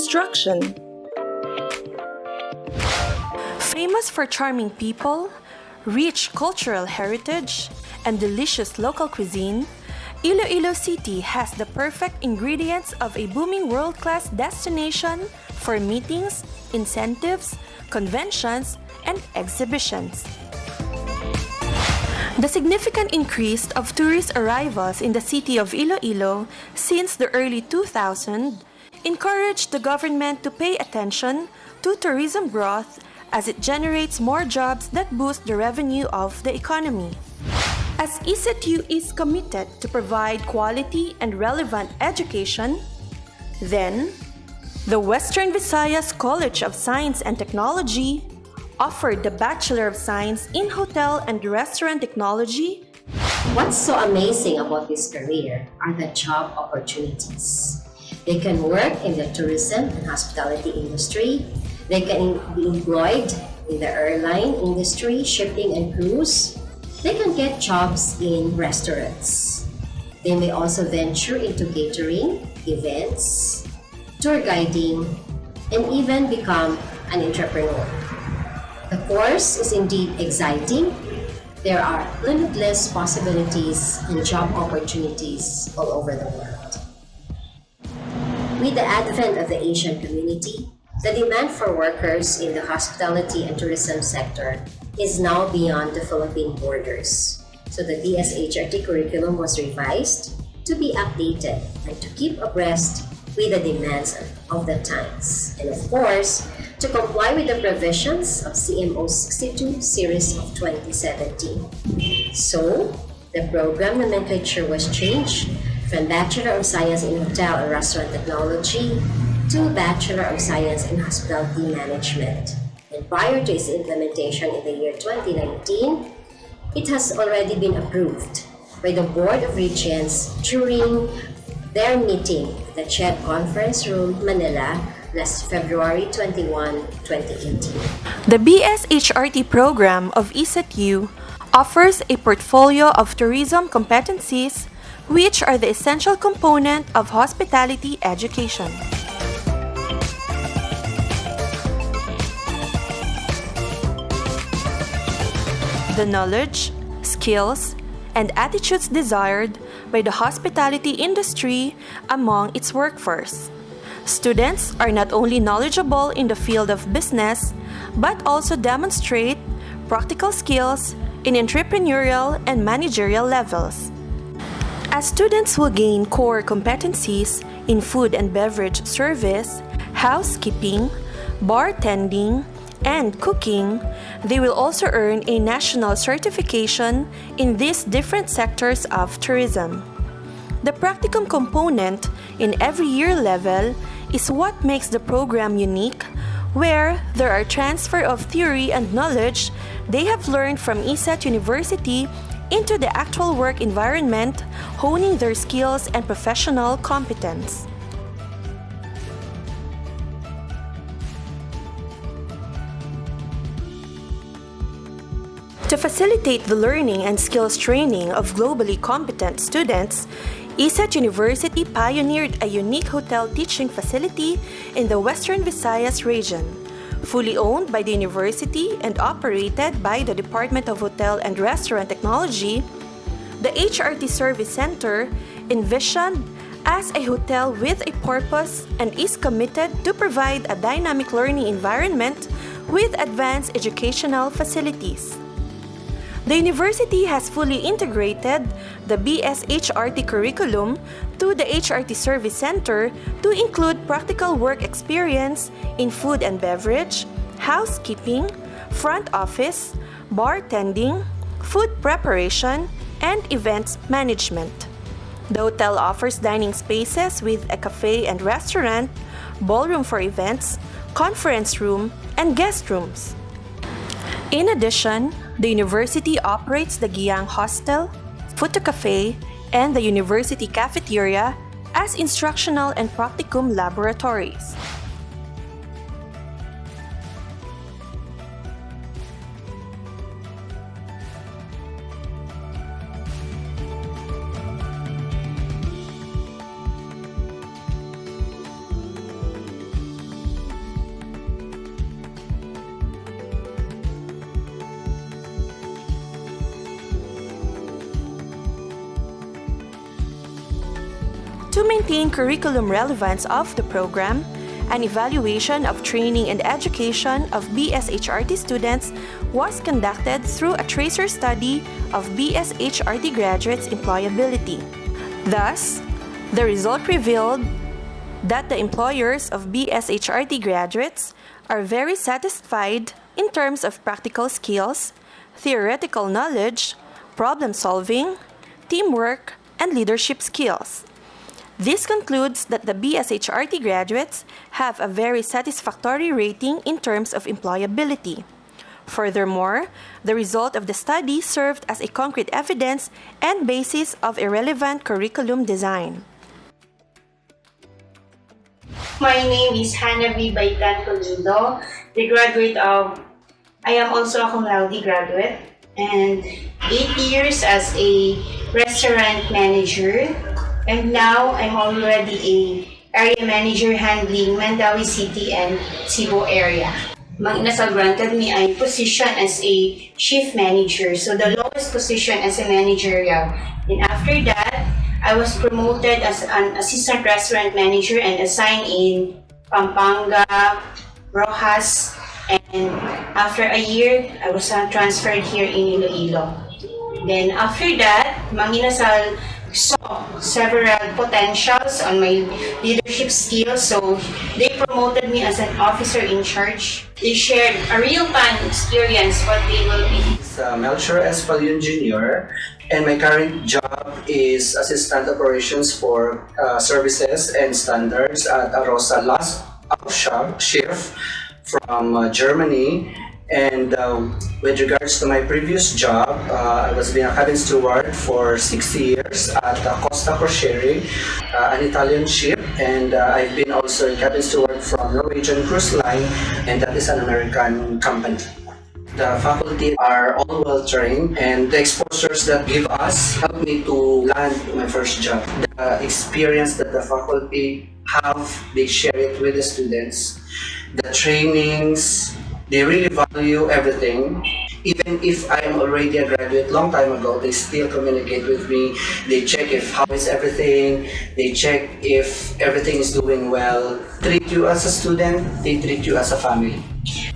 instruction. Famous for charming people, rich cultural heritage, and delicious local cuisine, Iloilo City has the perfect ingredients of a booming world-class destination for meetings, incentives, conventions, and exhibitions. The significant increase of tourist arrivals in the city of Iloilo since the early 2000s encouraged the government to pay attention to tourism growth as it generates more jobs that boost the revenue of the economy. As ISATU is committed to provide quality and relevant education, then the Western Visayas College of Science and Technology offered the Bachelor of Science in Hotel and Restaurant Technology. What's so amazing about this career are the job opportunities. They can work in the tourism and hospitality industry. They can be employed in the airline industry, shipping and cruise. They can get jobs in restaurants. They may also venture into catering, events, tour guiding, and even become an entrepreneur. The course is indeed exciting. There are limitless possibilities and job opportunities all over the world. With the advent of the Asian community, the demand for workers in the hospitality and tourism sector is now beyond the Philippine borders. So the BSHRT curriculum was revised to be updated and to keep abreast with the demands of the times. And of course, to comply with the provisions of CMO 62 series of 2017. So, the program nomenclature was changed from Bachelor of Science in Hotel and Restaurant Technology to Bachelor of Science in Hospitality Management. And prior to its implementation in the year 2019, it has already been approved by the Board of Regents during their meeting at the CHED Conference Room, Manila, last February 21, 2018. The BSHRT program of ISATU offers a portfolio of tourism competencies which are the essential component of hospitality education. The knowledge, skills, and attitudes desired by the hospitality industry among its workforce. Students are not only knowledgeable in the field of business, but also demonstrate practical skills in entrepreneurial and managerial levels. As students will gain core competencies in food and beverage service, housekeeping, bartending, and cooking, they will also earn a national certification in these different sectors of tourism. The practicum component in every year level is what makes the program unique, where there are transfer of theory and knowledge they have learned from ISAT University into the actual work environment, honing their skills and professional competence. To facilitate the learning and skills training of globally competent students, ISAT University pioneered a unique hotel teaching facility in the Western Visayas region. Fully owned by the university and operated by the Department of Hotel and Restaurant Technology, the HRT Service Center envisioned as a hotel with a purpose and is committed to provide a dynamic learning environment with advanced educational facilities. The university has fully integrated the BSHRT curriculum to the HRT Service Center to include practical work experience in food and beverage, housekeeping, front office, bartending, food preparation, and events management. The hotel offers dining spaces with a cafe and restaurant, ballroom for events, conference room, and guest rooms. In addition, the university operates the Giyang Hostel, Photo Cafe, and the university cafeteria as instructional and practicum laboratories. To maintain curriculum relevance of the program, an evaluation of training and education of BSHRT students was conducted through a tracer study of BSHRT graduates' employability. Thus, the result revealed that the employers of BSHRT graduates are very satisfied in terms of practical skills, theoretical knowledge, problem solving, teamwork, and leadership skills. This concludes that the BSHRT graduates have a very satisfactory rating in terms of employability. Furthermore, the result of the study served as a concrete evidence and basis of a relevant curriculum design. My name is Hannah V. Baitan Colido, the graduate of, I am also a cum laude graduate, and 8 years as a restaurant manager, and now I'm already a area manager handling Mandawi City and Cebu area. Mang inasal granted me a position as a shift manager, so the lowest position as a managerial. And after that, I was promoted as an assistant restaurant manager and assigned in Pampanga, Rojas, and after a year, I was transferred here in Iloilo. Then after that, Mang inasal saw several potentials on my leadership skills, so they promoted me as an officer in charge. They shared a real-time experience what they will be. Melchor S. Palion Jr. and my current job is Assistant Operations for Services and Standards at Arosa Last Shift from Germany. And with regards to my previous job, I was being a cabin steward for 60 years at Costa Crociere, an Italian ship, and I've been also a cabin steward from Norwegian Cruise Line, and that is an American company. The faculty are all well trained, and the exposures that give us helped me to land my first job. The experience that the faculty have, they share it with the students. The trainings, they really value everything. Even if I am already a graduate long time ago, they still communicate with me. They check if how is everything. They check if everything is doing well. Treat you as a student, they treat you as a family.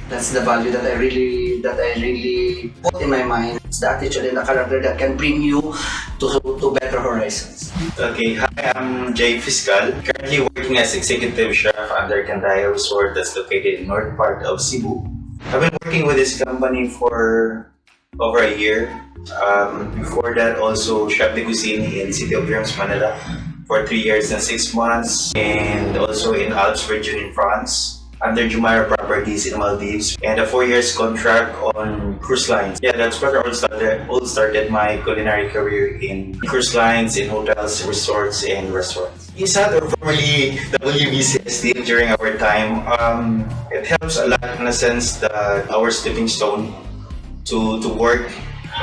That's the value that I really put in my mind. It's the attitude and the character that can bring you to better horizons. Okay, hi, I'm Jay Fiscal, currently working as executive chef under Candaya Resort that's located in north part of Cebu. I've been working with this company for over a year. Before that, also chef de cuisine in City of Dreams, Manila for 3 years and 6 months, and also in Alps region in France under Jumeirah Properties in Maldives, and a 4 years contract on cruise lines. Yeah, that's where I all started my culinary career in cruise lines, in hotels, resorts, and restaurants. ISATU, or formerly WBCSD, during our time, it helps a lot in a sense that our stepping stone to work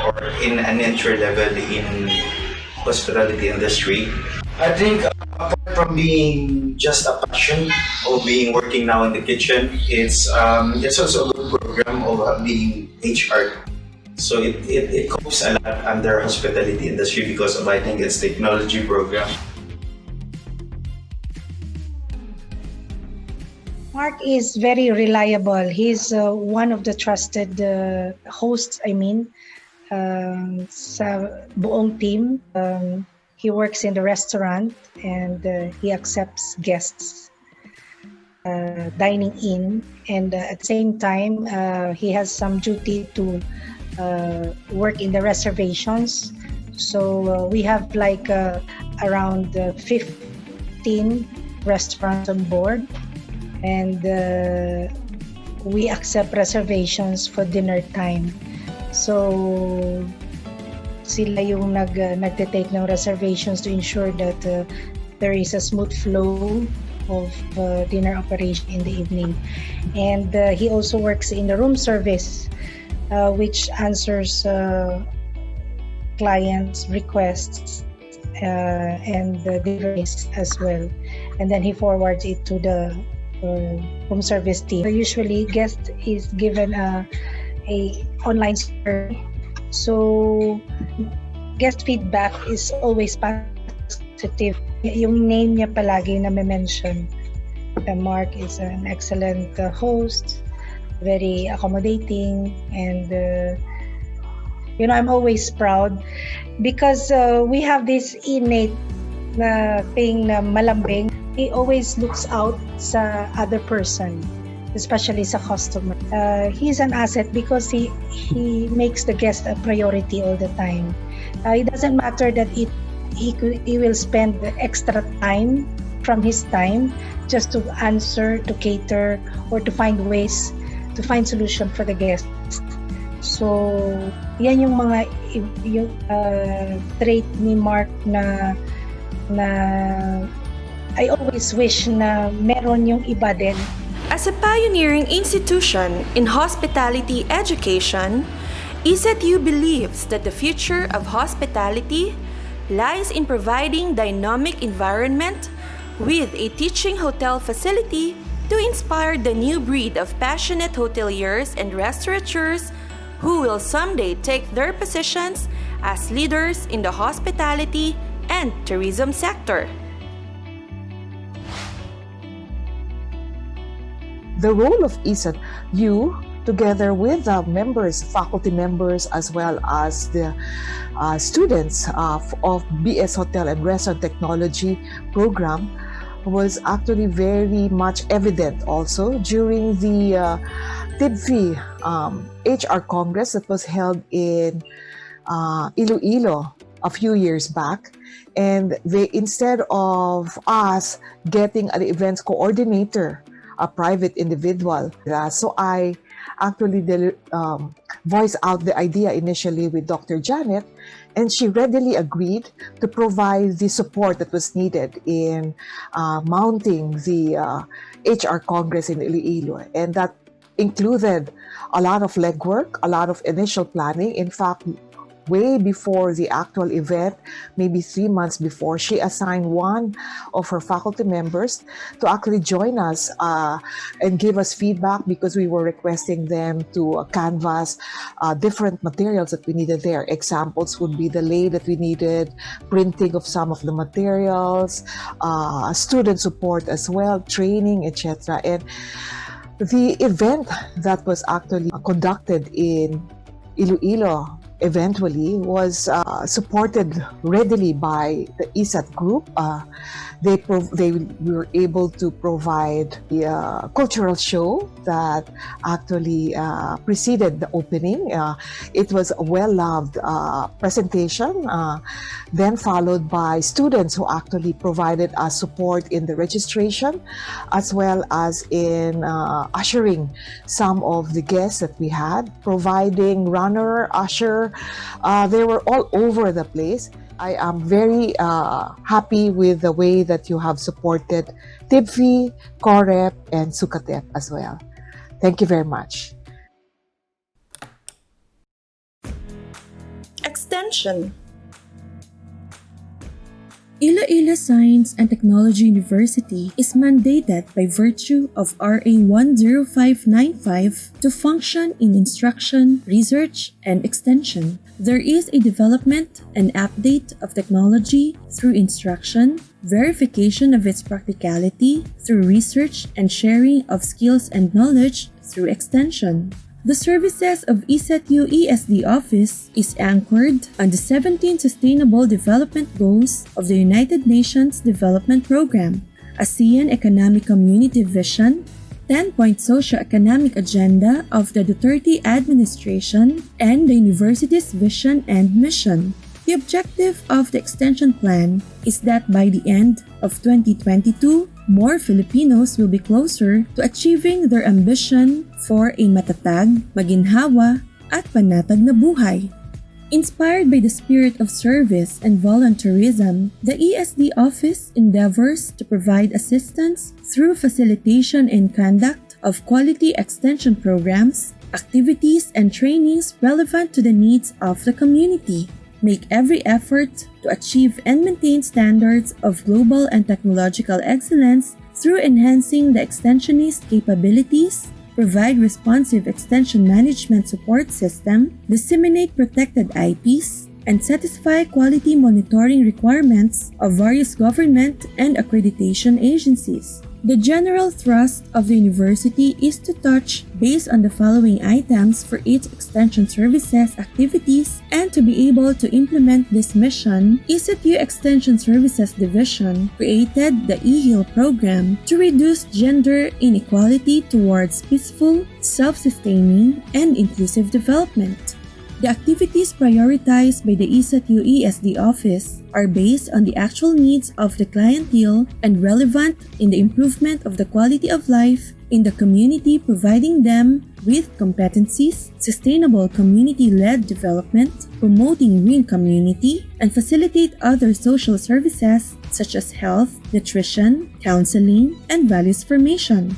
or in an entry level in hospitality industry. I think apart from being just a passion of being working now in the kitchen, it's also a good program of being HR. So it copes a lot under hospitality industry because of, I think, its technology program. Mark is very reliable. He's one of the trusted hosts, sa buong team. He works in the restaurant and he accepts guests dining in. And at the same time, he has some duty to work in the reservations. So we have like around 15 restaurants on board. And we accept reservations for dinner time. So sila yung nagte-take ng reservations to ensure that there is a smooth flow of dinner operation in the evening. And he also works in the room service, which answers clients' requests and deliveries as well. And then he forwards it to the room service team. Usually, guest is given a online survey. So guest feedback is always passed positive. Yung name niya palagi na mention. Mark is an excellent host, very accommodating, and I'm always proud because we have this innate na thing na malambing. He always looks out sa other person, especially sa customer. He's an asset because he makes the guest a priority all the time. It doesn't matter that he will spend the extra time from his time just to answer, to cater, or to find ways to find solution for the guest. So, yan yung mga trait ni Mark na I always wish na meron yung iba din. As a pioneering institution in hospitality education, ISATU believes that the future of hospitality lies in providing dynamic environment with a teaching hotel facility to inspire the new breed of passionate hoteliers and restaurateurs who will someday take their positions as leaders in the hospitality and tourism sector. The role of ISATU, together with the members, faculty members, as well as the students of BS Hotel and Restaurant Technology program, was actually very much evident also during the TIBFI HR Congress that was held in Iloilo a few years back. And instead of us getting an events coordinator, a private individual, so I actually voiced out the idea initially with Dr. Janet, and she readily agreed to provide the support that was needed in mounting the HR Congress in Iloilo. And that included a lot of legwork, a lot of initial planning. In fact, way before the actual event, maybe 3 months before, she assigned one of her faculty members to actually join us and give us feedback, because we were requesting them to canvas different materials that we needed there. Examples would be the lay that we needed, printing of some of the materials, student support as well, training, etc. And the event that was actually conducted in Iloilo eventually was supported readily by the ISAT group. They were able to provide the cultural show that actually preceded the opening. It was a well-loved presentation, then followed by students who actually provided us support in the registration, as well as in ushering some of the guests that we had, providing runner, usher. They were all over the place. I am very happy with the way that you have supported TIBFI, COREP, and SUKATEP as well. Thank you very much. Extension. Iloilo Science and Technology University is mandated by virtue of RA 10595 to function in instruction, research, and extension. There is a development and update of technology through instruction, verification of its practicality through research, and sharing of skills and knowledge through extension. The services of ISATU ESD Office is anchored on the 17 Sustainable Development Goals of the United Nations Development Programme, ASEAN Economic Community Vision, 10-point Socio-Economic Agenda of the Duterte Administration, and the university's vision and mission. The objective of the extension plan is that by the end of 2022, more Filipinos will be closer to achieving their ambition for a matatag, maginhawa, at panatag na buhay. Inspired by the spirit of service and volunteerism, the ESD Office endeavors to provide assistance through facilitation and conduct of quality extension programs, activities, and trainings relevant to the needs of the community. Make every effort to achieve and maintain standards of global and technological excellence through enhancing the extensionist capabilities, provide responsive extension management support system, disseminate protected IPs, and satisfy quality monitoring requirements of various government and accreditation agencies. The general thrust of the university is to touch base on the following items for its extension services activities, and to be able to implement this mission, ISATU Extension Services Division created the eHeal program to reduce gender inequality towards peaceful, self-sustaining, and inclusive development. The activities prioritized by the ISATU ESD office are based on the actual needs of the clientele and relevant in the improvement of the quality of life in the community, providing them with competencies, sustainable community-led development, promoting green community, and facilitate other social services such as health, nutrition, counseling, and values formation.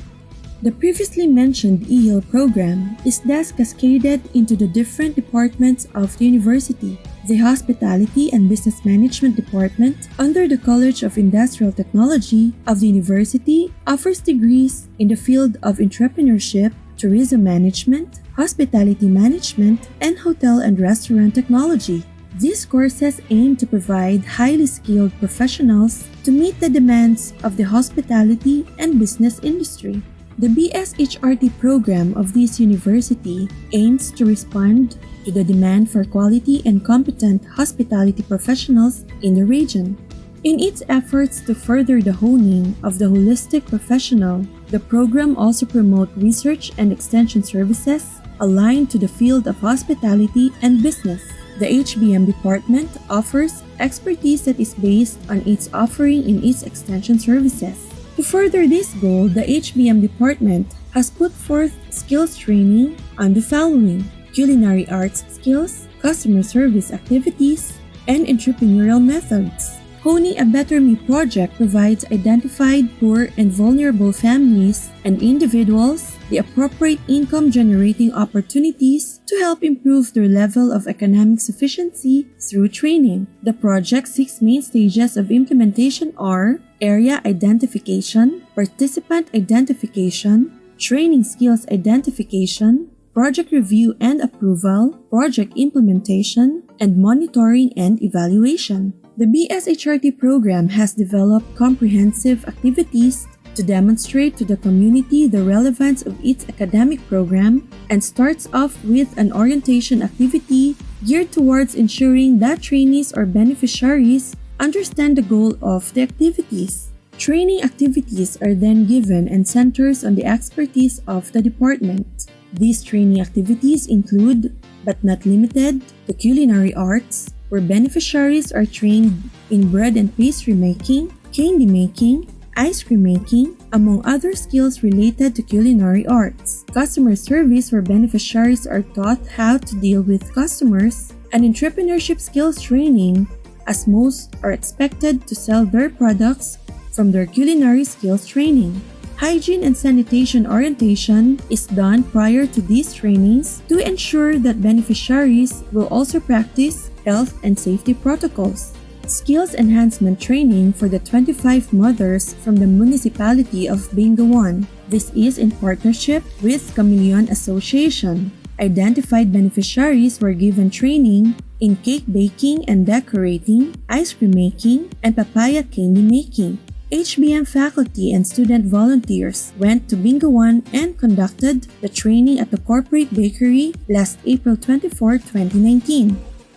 The previously mentioned eHeal program is thus cascaded into the different departments of the university. The Hospitality and Business Management Department under the College of Industrial Technology of the university offers degrees in the field of entrepreneurship, tourism management, hospitality management, and hotel and restaurant technology. These courses aim to provide highly skilled professionals to meet the demands of the hospitality and business industry. The BSHRT program of this university aims to respond to the demand for quality and competent hospitality professionals in the region. In its efforts to further the honing of the holistic professional, the program also promotes research and extension services aligned to the field of hospitality and business. The HBM department offers expertise that is based on its offering in its extension services. To further this goal, the HBM department has put forth skills training on the following: culinary arts skills, customer service activities, and entrepreneurial methods. Honing a Better Me project provides identified poor and vulnerable families and individuals the appropriate income-generating opportunities to help improve their level of economic sufficiency through training. The project's 6 main stages of implementation are area identification, participant identification, training skills identification, project review and approval, project implementation, and monitoring and evaluation. The BSHRT program has developed comprehensive activities to demonstrate to the community the relevance of its academic program, and starts off with an orientation activity geared towards ensuring that trainees or beneficiaries understand the goal of the activities. Training activities are then given and centers on the expertise of the department. These training activities include, but not limited to, culinary arts, where beneficiaries are trained in bread and pastry making, candy making, ice cream making, among other skills related to culinary arts. Customer service, where beneficiaries are taught how to deal with customers, and entrepreneurship skills training, as most are expected to sell their products from their culinary skills training. Hygiene and sanitation orientation is done prior to these trainings to ensure that beneficiaries will also practice health and safety protocols. Skills enhancement training for the 25 mothers from the municipality of Benguean. This is in partnership with Chameleon Association. Identified beneficiaries were given training in cake baking and decorating, ice cream making, and papaya candy making. HBM faculty and student volunteers went to Benguean and conducted the training at the corporate bakery last April 24, 2019.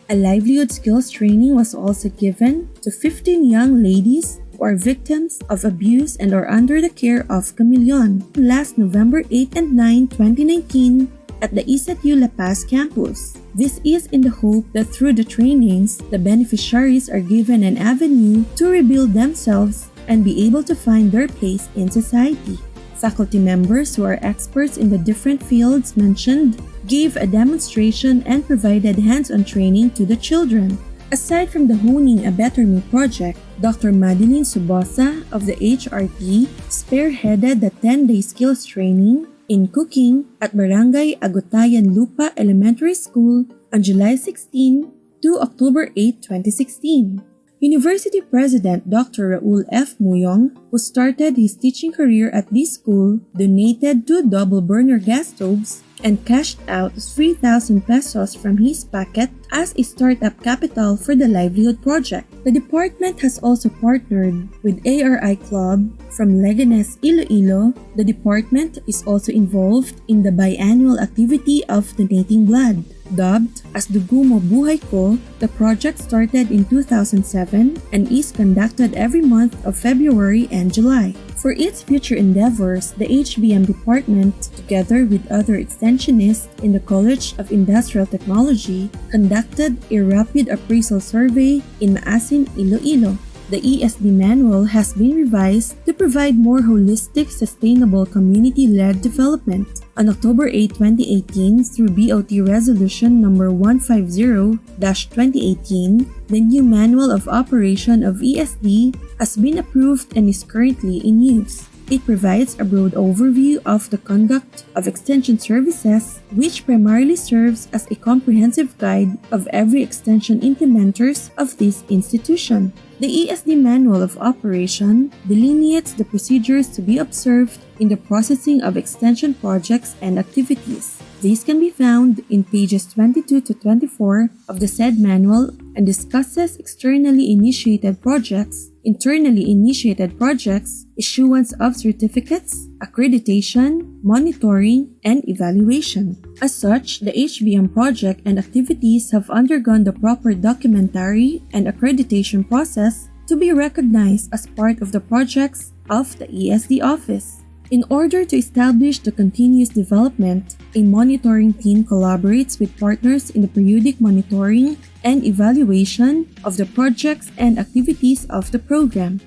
A livelihood skills training was also given to 15 young ladies who are victims of abuse and are under the care of Chameleon last November 8 and 9, 2019 at the ISATU La Paz campus. This is in the hope that through the trainings, the beneficiaries are given an avenue to rebuild themselves and be able to find their place in society. Faculty members who are experts in the different fields mentioned gave a demonstration and provided hands-on training to the children. Aside from the Honing a Better Me project, Dr. Madeline Subosa of the HRT spearheaded the 10-day skills training in cooking at Barangay Agotayan Lupa Elementary School on July 16 to October 8, 2016. University President Dr. Raul F. Muyong, who started his teaching career at this school, donated 2 double-burner gas stoves and cashed out 3,000 pesos from his pocket as a startup capital for the livelihood project. The department has also partnered with ARI Club from Leganes, Iloilo. The department is also involved in the biannual activity of donating blood. Dubbed as Dugo Mo Buhay Ko, the project started in 2007 and is conducted every month of February and July. For its future endeavors, the HBM department, together with other extensionists in the College of Industrial Technology, conducted a rapid appraisal survey in Maasin, Iloilo. The ESD manual has been revised to provide more holistic, sustainable community-led development. On October 8, 2018, through BOT Resolution number 150-2018, the new Manual of Operation of ESD has been approved and is currently in use. It provides a broad overview of the conduct of extension services, which primarily serves as a comprehensive guide of every extension implementers of this institution. The ESD Manual of Operation delineates the procedures to be observed in the processing of extension projects and activities. These can be found in pages 22 to 24 of the said manual and discusses externally initiated projects, internally initiated projects, issuance of certificates, accreditation, monitoring, and evaluation. As such, the HBM project and activities have undergone the proper documentary and accreditation process to be recognized as part of the projects of the ESD office. In order to establish the continuous development, a monitoring team collaborates with partners in the periodic monitoring and evaluation of the projects and activities of the program.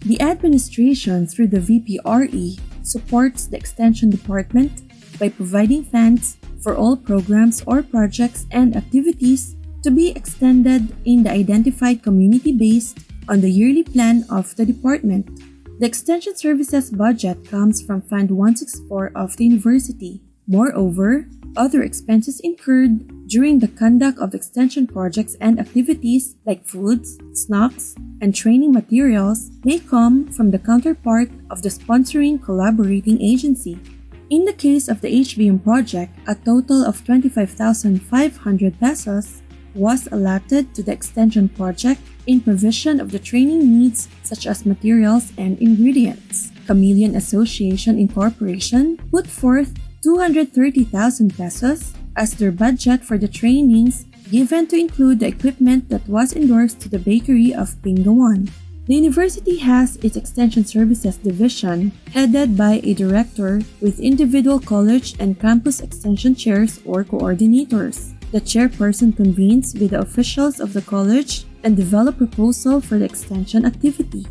The administration, through the VPRE, supports the Extension Department by providing funds for all programs or projects and activities to be extended in the identified community based on the yearly plan of the department. The Extension Services budget comes from Fund 164 of the university. Moreover, other expenses incurred during the conduct of extension projects and activities like foods, snacks, and training materials may come from the counterpart of the sponsoring collaborating agency. In the case of the HBM project, a total of 25,500 pesos was allotted to the extension project in provision of the training needs such as materials and ingredients. Chameleon Association Incorporation put forth 230,000 pesos as their budget for the trainings given to include the equipment that was endorsed to the bakery of Pingawan. The university has its Extension Services Division headed by a director with individual college and campus extension chairs or coordinators. The chairperson convenes with the officials of the college and develop proposal for the extension activity.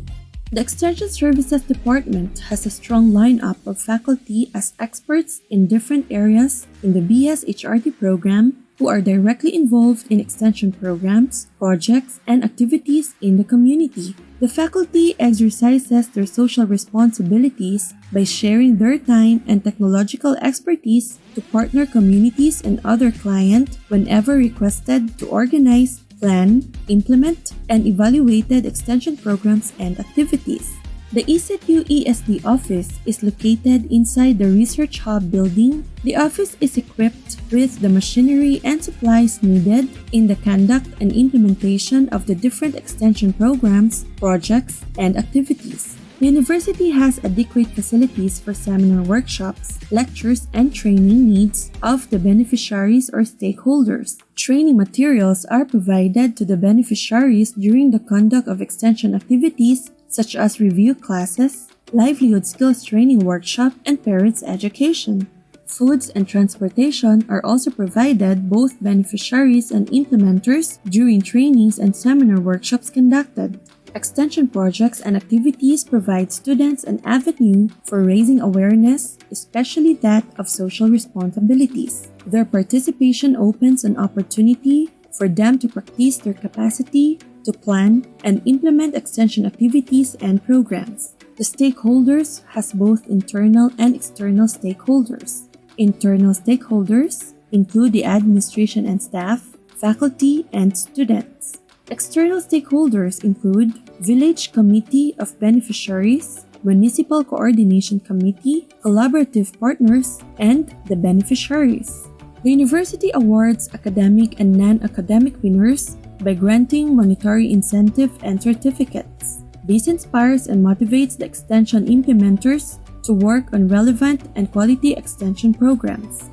The Extension Services Department has a strong lineup of faculty as experts in different areas in the BS HRT program who are directly involved in extension programs, projects, and activities in the community. The faculty exercises their social responsibilities by sharing their time and technological expertise to partner communities and other clients whenever requested to organize, plan, implement, and evaluated extension programs and activities. The ISATU ESD office is located inside the Research Hub building. The office is equipped with the machinery and supplies needed in the conduct and implementation of the different extension programs, projects, and activities. The university has adequate facilities for seminar workshops, lectures, and training needs of the beneficiaries or stakeholders. Training materials are provided to the beneficiaries during the conduct of extension activities such as review classes, livelihood skills training workshop, and parents' education. Foods and transportation are also provided both beneficiaries and implementers during trainings and seminar workshops conducted. Extension projects and activities provide students an avenue for raising awareness, especially that of social responsibilities. Their participation opens an opportunity for them to practice their capacity to plan and implement extension activities and programs. The stakeholders has both internal and external stakeholders. Internal stakeholders include the administration and staff, faculty, and students. External stakeholders include Village Committee of Beneficiaries, Municipal Coordination Committee, collaborative partners, and the beneficiaries. The university awards academic and non-academic winners by granting monetary incentive and certificates. This inspires and motivates the extension implementers to work on relevant and quality extension programs.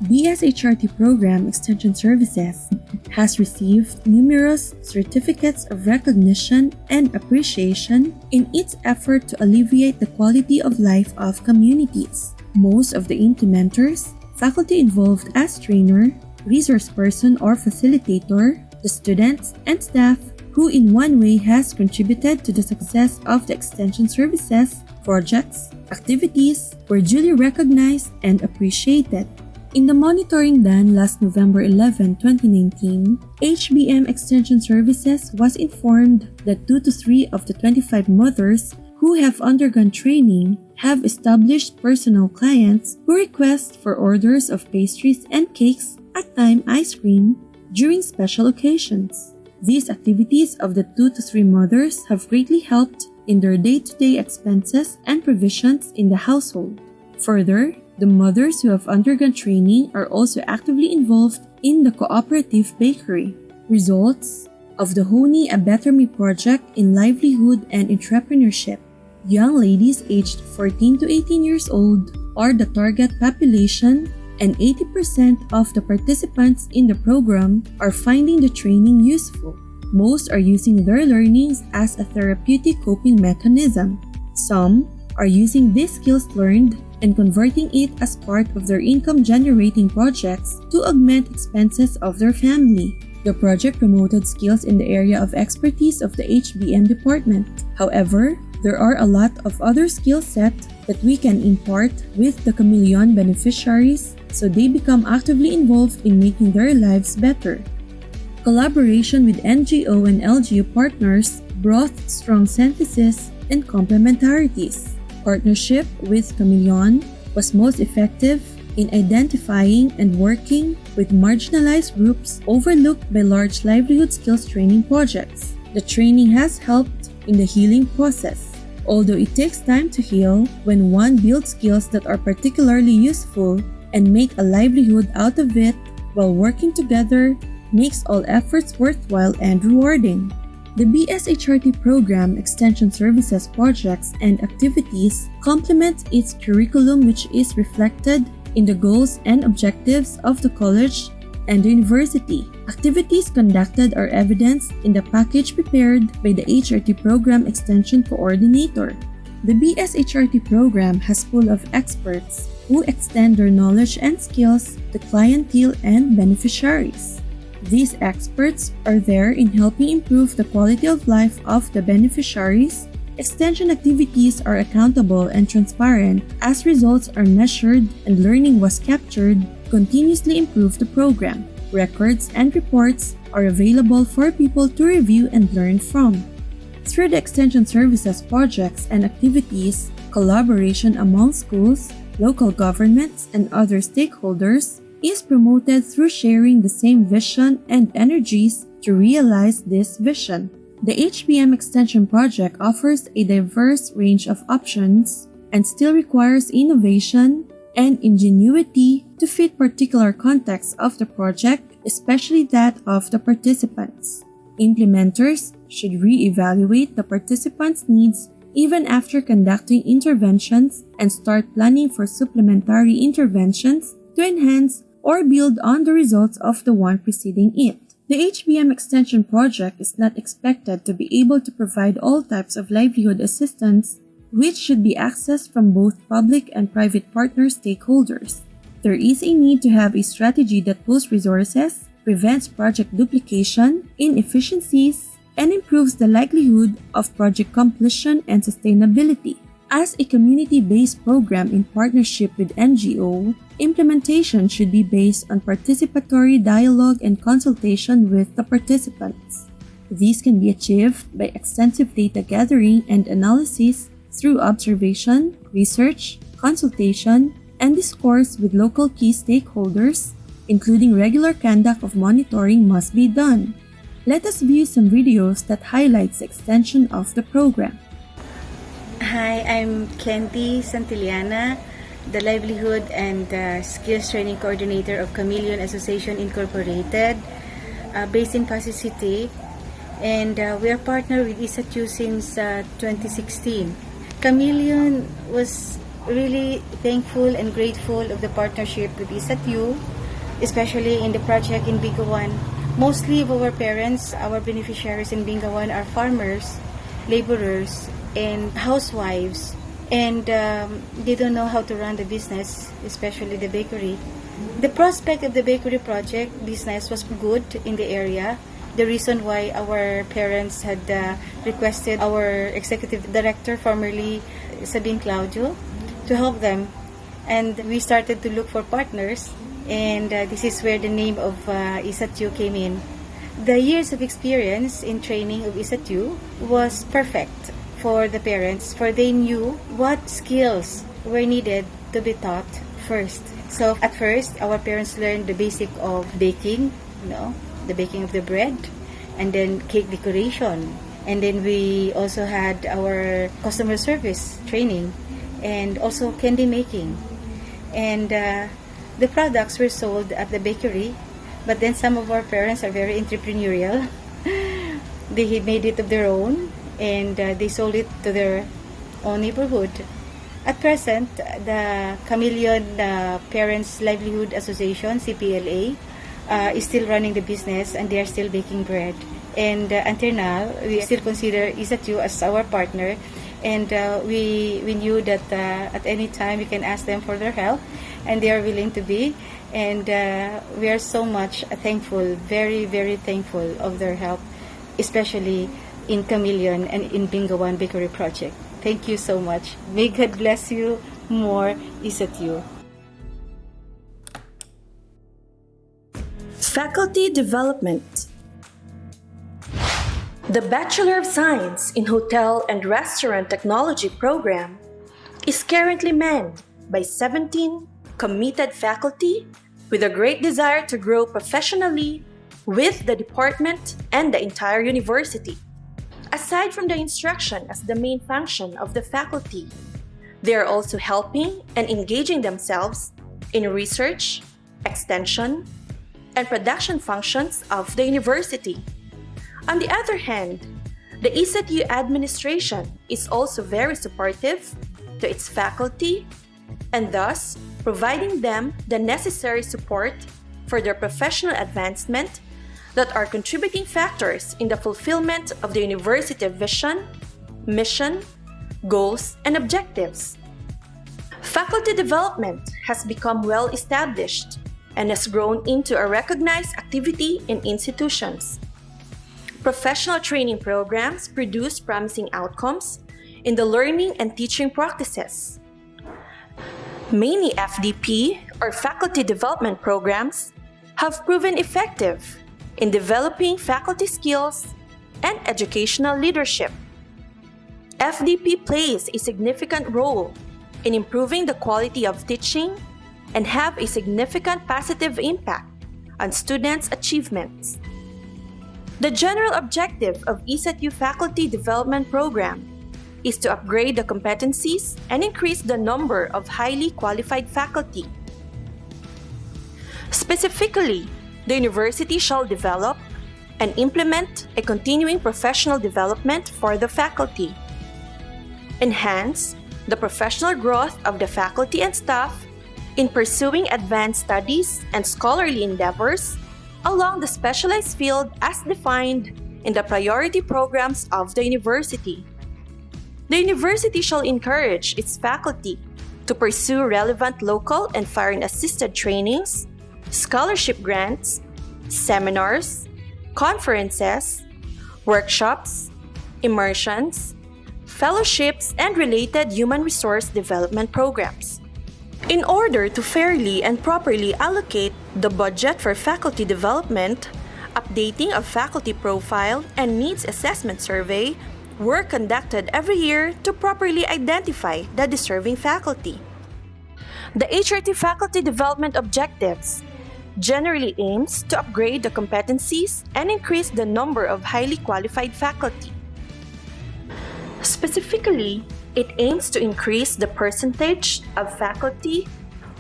BSHRT Program Extension Services has received numerous certificates of recognition and appreciation in its effort to alleviate the quality of life of communities. Most of the implementers, faculty involved as trainer, resource person or facilitator, the students and staff who in one way has contributed to the success of the extension services, projects, activities were duly recognized and appreciated. In the monitoring done last November 11, 2019, HBM Extension Services was informed that 2 to 3 of the 25 mothers who have undergone training have established personal clients who request for orders of pastries and cakes, at time ice cream, during special occasions. These activities of the 2 to 3 mothers have greatly helped in their day-to-day expenses and provisions in the household. Further, the mothers who have undergone training are also actively involved in the cooperative bakery. Results of the Honey A Better Me project in livelihood and entrepreneurship. Young ladies aged 14 to 18 years old are the target population, and 80% of the participants in the program are finding the training useful. Most are using their learnings as a therapeutic coping mechanism. Some are using these skills learned and converting it as part of their income-generating projects to augment expenses of their family. The project promoted skills in the area of expertise of the HBM department. However, there are a lot of other skill sets that we can impart with the chameleon beneficiaries so they become actively involved in making their lives better. Collaboration with NGO and LGU partners brought strong synthesis and complementarities. Partnership with Chameleon was most effective in identifying and working with marginalized groups overlooked by large livelihood skills training projects. The training has helped in the healing process. Although it takes time to heal, when one builds skills that are particularly useful and make a livelihood out of it while working together, makes all efforts worthwhile and rewarding. The BSHRT program extension services projects and activities complement its curriculum, which is reflected in the goals and objectives of the college and the university. Activities conducted are evidenced in the package prepared by the HRT program extension coordinator. The BSHRT program has full of experts who extend their knowledge and skills to clientele and beneficiaries. These experts are there in helping improve the quality of life of the beneficiaries. Extension activities are accountable and transparent as results are measured and learning was captured, continuously improve the program. Records and reports are available for people to review and learn from. Through the extension services projects and activities, collaboration among schools, local governments, and other stakeholders is promoted through sharing the same vision and energies to realize this vision. The HBM Extension Project offers a diverse range of options and still requires innovation and ingenuity to fit particular contexts of the project, especially that of the participants. Implementers should re-evaluate the participants' needs even after conducting interventions and start planning for supplementary interventions to enhance or build on the results of the one preceding it. The HBM Extension Project is not expected to be able to provide all types of livelihood assistance, which should be accessed from both public and private partner stakeholders. There is a need to have a strategy that pools resources, prevents project duplication, inefficiencies, and improves the likelihood of project completion and sustainability. As a community-based program in partnership with NGO, implementation should be based on participatory dialogue and consultation with the participants. These can be achieved by extensive data gathering and analysis through observation, research, consultation, and discourse with local key stakeholders, including regular conduct of monitoring must be done. Let us view some videos that highlights the extension of the program. Hi, I'm Candy Santillana, the Livelihood and Skills Training Coordinator of Chameleon Association Incorporated, based in Pasig City. And we are partnered with ISATU since 2016. Chameleon was really thankful and grateful of the partnership with ISATU, especially in the project in Bingawan. Mostly of our parents, our beneficiaries in Bingawan are farmers, laborers, and housewives. And they don't know how to run the business, especially the bakery. The prospect of the bakery project business was good in the area. The reason why our parents had requested our executive director, formerly Sabine Claudio, to help them. And we started to look for partners, and this is where the name of ISATU came in. The years of experience in training of ISATU was perfect for the parents, for they knew what skills were needed to be taught first. So at first, our parents learned the basic of baking, the baking of the bread, and then cake decoration. And then we also had our customer service training and also candy making. And the products were sold at the bakery, but then some of our parents are very entrepreneurial. They made it of their own, and they sold it to their own neighborhood. At present, the Chameleon Parents Livelihood Association, CPLA, is still running the business, and they are still baking bread. And until now, we still consider ISATU as our partner, and we knew that at any time we can ask them for their help, and they are willing to be. And we are so much thankful, very, very thankful of their help, especially in Chameleon and in Bingawan Bakery Project. Thank you so much. May God bless you more, ISATU. Faculty Development. The Bachelor of Science in Hotel and Restaurant Technology program is currently manned by 17 committed faculty with a great desire to grow professionally with the department and the entire university. Aside from the instruction as the main function of the faculty, they are also helping and engaging themselves in research, extension, and production functions of the university. On the other hand, the ISATU administration is also very supportive to its faculty and thus providing them the necessary support for their professional advancement that are contributing factors in the fulfillment of the university vision, mission, goals, and objectives. Faculty development has become well established and has grown into a recognized activity in institutions. Professional training programs produce promising outcomes in the learning and teaching practices. Many FDP or faculty development programs have proven effective in developing faculty skills and educational leadership. FDP plays a significant role in improving the quality of teaching and have a significant positive impact on students' achievements. The general objective of ISATU Faculty Development Program is to upgrade the competencies and increase the number of highly qualified faculty. Specifically, the university shall develop and implement a continuing professional development for the faculty, enhance the professional growth of the faculty and staff in pursuing advanced studies and scholarly endeavors along the specialized field as defined in the priority programs of the university. The university shall encourage its faculty to pursue relevant local and foreign-assisted trainings, scholarship grants, seminars, conferences, workshops, immersions, fellowships, and related human resource development programs. In order to fairly and properly allocate the budget for faculty development, updating of faculty profile and needs assessment survey were conducted every year to properly identify the deserving faculty. The HRT faculty development objectives generally aims to upgrade the competencies and increase the number of highly qualified faculty. Specifically, It aims to increase the percentage of faculty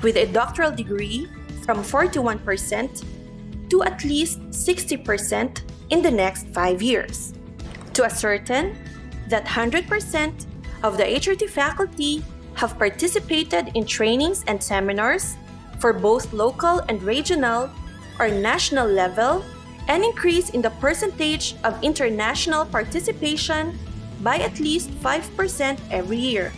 with a doctoral degree from 41% to at least 60% in the next 5 years, to ascertain that 100% of the HRT faculty have participated in trainings and seminars for both local and regional or national level, and increase in the percentage of international participation by at least 5% every year.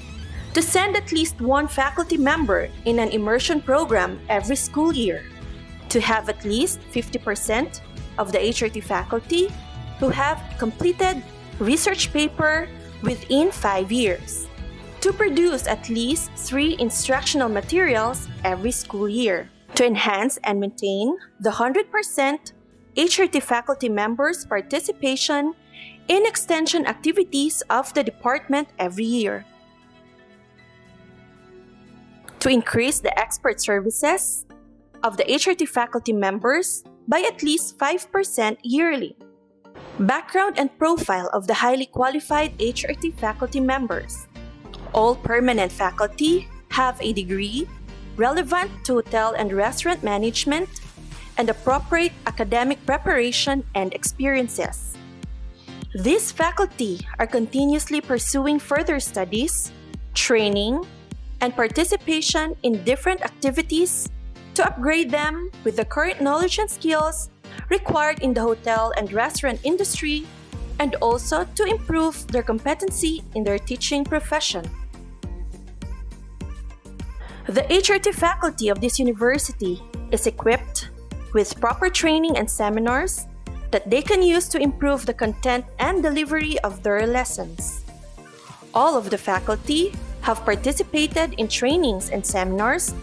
To send at least one faculty member in an immersion program every school year. To have at least 50% of the HRT faculty who have completed research paper within 5 years. To produce at least 3 instructional materials every school year. To enhance and maintain the 100% HRT faculty members' participation in extension activities of the department every year. To increase the expert services of the HRT faculty members by at least 5% yearly. Background and profile of the highly qualified HRT faculty members. All permanent faculty have a degree relevant to hotel and restaurant management and appropriate academic preparation and experiences. These faculty are continuously pursuing further studies, training, and participation in different activities to upgrade them with the current knowledge and skills required in the hotel and restaurant industry, and also to improve their competency in their teaching profession. The HRT faculty of this university is equipped with proper training and seminars that they can use to improve the content and delivery of their lessons. All of the faculty have participated in trainings and seminars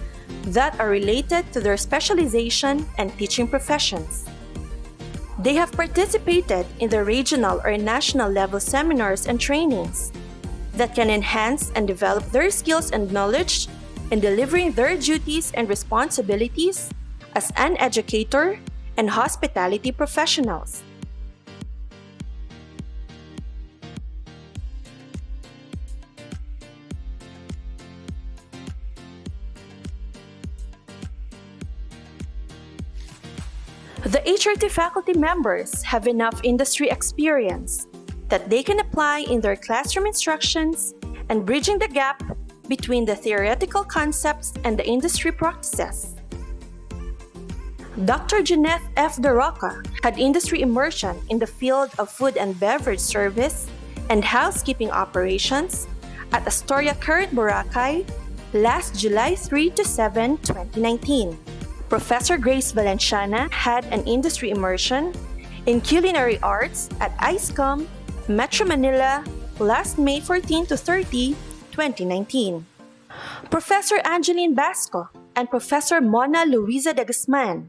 that are related to their specialization and teaching professions. They have participated in the regional or national level seminars and trainings that can enhance and develop their skills and knowledge in delivering their duties and responsibilities as an educator and hospitality professionals. The HRT faculty members have enough industry experience that they can apply in their classroom instructions and bridging the gap between the theoretical concepts and the industry practices. Dr. Jeanette F. De Roca had industry immersion in the field of food and beverage service and housekeeping operations at Astoria Current Boracay last July 3 to 7, 2019. Professor Grace Valenciana had an industry immersion in culinary arts at ISCOM, Metro Manila last May 14 to 30, 2019. Professor Angeline Basco and Professor Mona Luisa de Guzman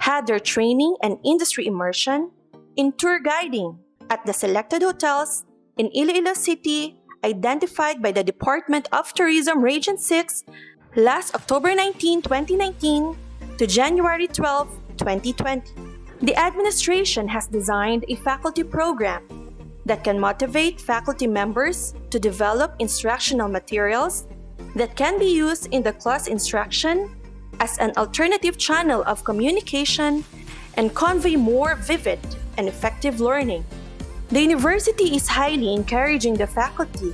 had their training and industry immersion in tour guiding at the selected hotels in Iloilo City identified by the Department of Tourism Region 6 last October 19, 2019 to January 12, 2020. The administration has designed a faculty program that can motivate faculty members to develop instructional materials that can be used in the class instruction as an alternative channel of communication and convey more vivid and effective learning. The university is highly encouraging the faculty